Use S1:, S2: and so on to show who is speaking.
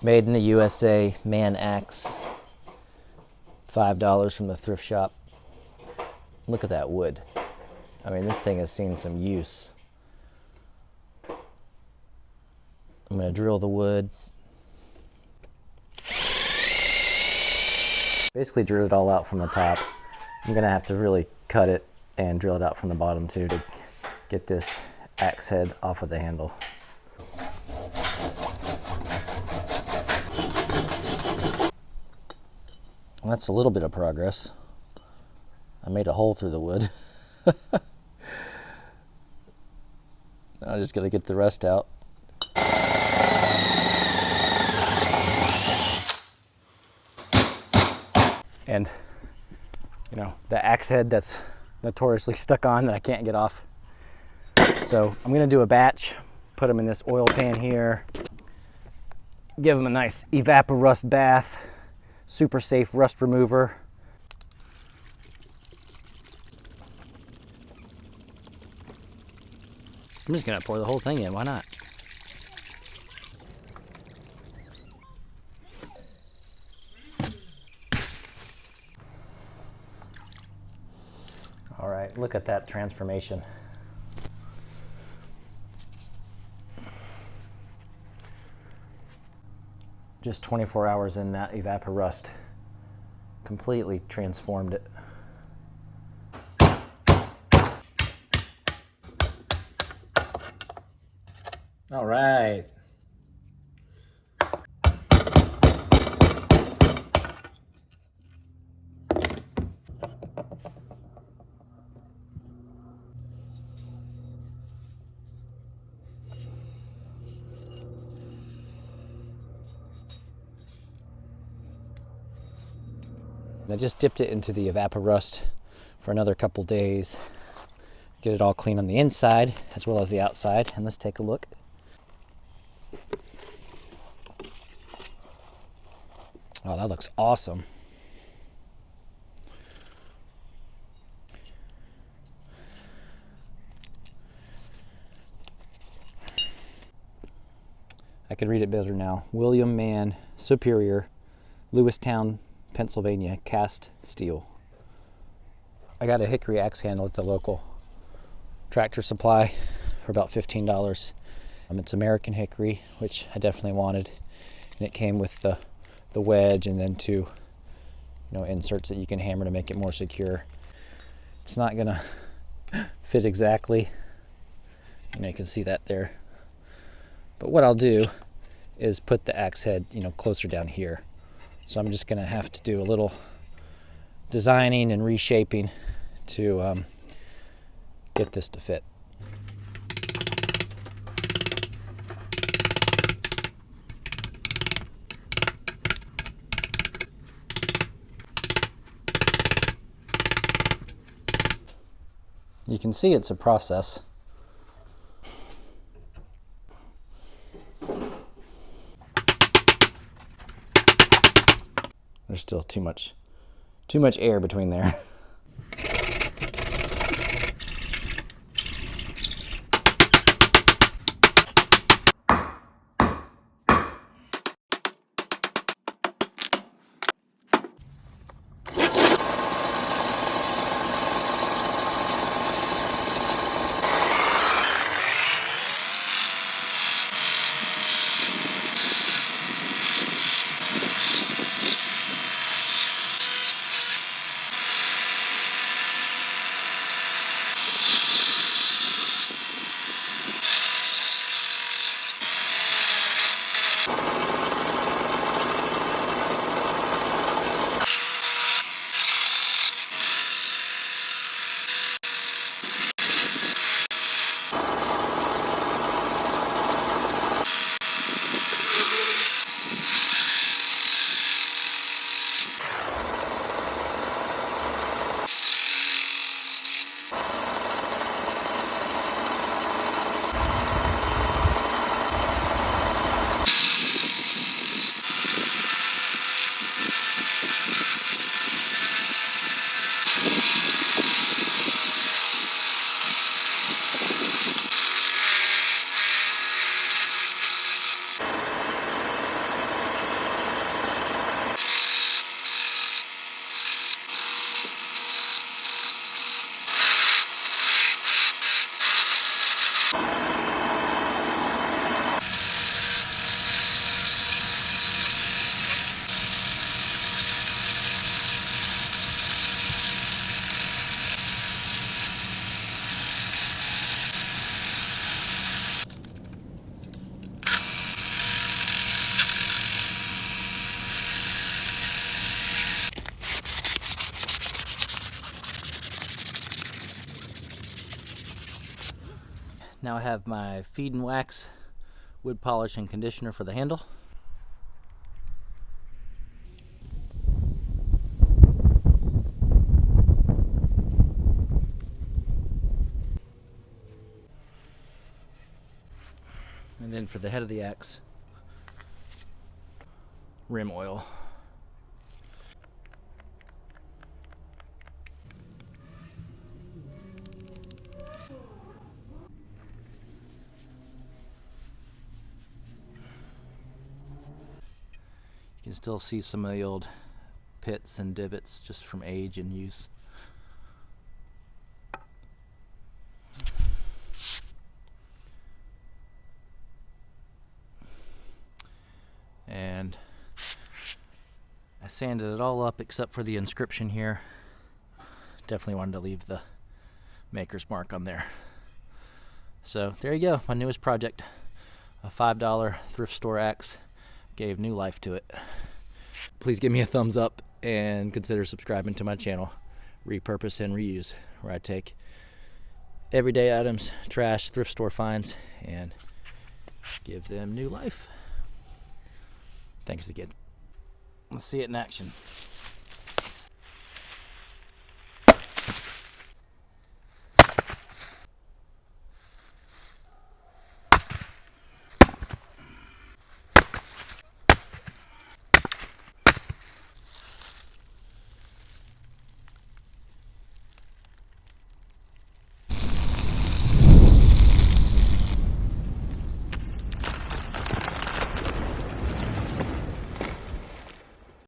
S1: Made in the USA, man axe. $5 from the thrift shop. Look at that wood. I mean, this thing has seen some use. I'm gonna drill the wood. Basically drill it all out from the top. I'm gonna have to really cut it and drill it out from the bottom too to get this axe head off of the handle. Well, that's a little bit of progress. I made a hole through the wood. Now I just gotta get the rest out. And, you know, the axe head that's notoriously stuck on that I can't get off. So I'm gonna do a batch, put them in this oil pan here, give them a nice Evaporust bath, super safe rust remover. I'm just gonna pour the whole thing in, why not? All right, look at that transformation. Just 24 hours in, that Evaporust completely transformed it. All right. I just dipped it into the Evaporust for another couple days. Get it all clean on the inside as well as the outside. And let's take a look. Oh, that looks awesome. I can read it better now. William Mann, Superior, Lewistown, Pennsylvania, cast steel. I got a hickory axe handle at the local Tractor Supply for about $15. It's American hickory, which I definitely wanted, and it came with the wedge and then two, inserts that you can hammer to make it more secure. It's not gonna fit exactly, you can see that there. But what I'll do is put the axe head, closer down here. So I'm just gonna have to do a little designing and reshaping to get this to fit. You can see it's a process. There's still too much air between there. Now I have my feed and wax wood polish and conditioner for the handle. And then for the head of the axe, rim oil. You can still see some of the old pits and divots just from age and use. And I sanded it all up except for the inscription here. Definitely wanted to leave the maker's mark on there. So there you go, my newest project. A $5 thrift store axe gave new life to it. Please give me a thumbs up and consider subscribing to my channel, Repurpose and Reuse, where I take everyday items, trash, thrift store finds, and give them new life. Thanks again. Let's see it in action.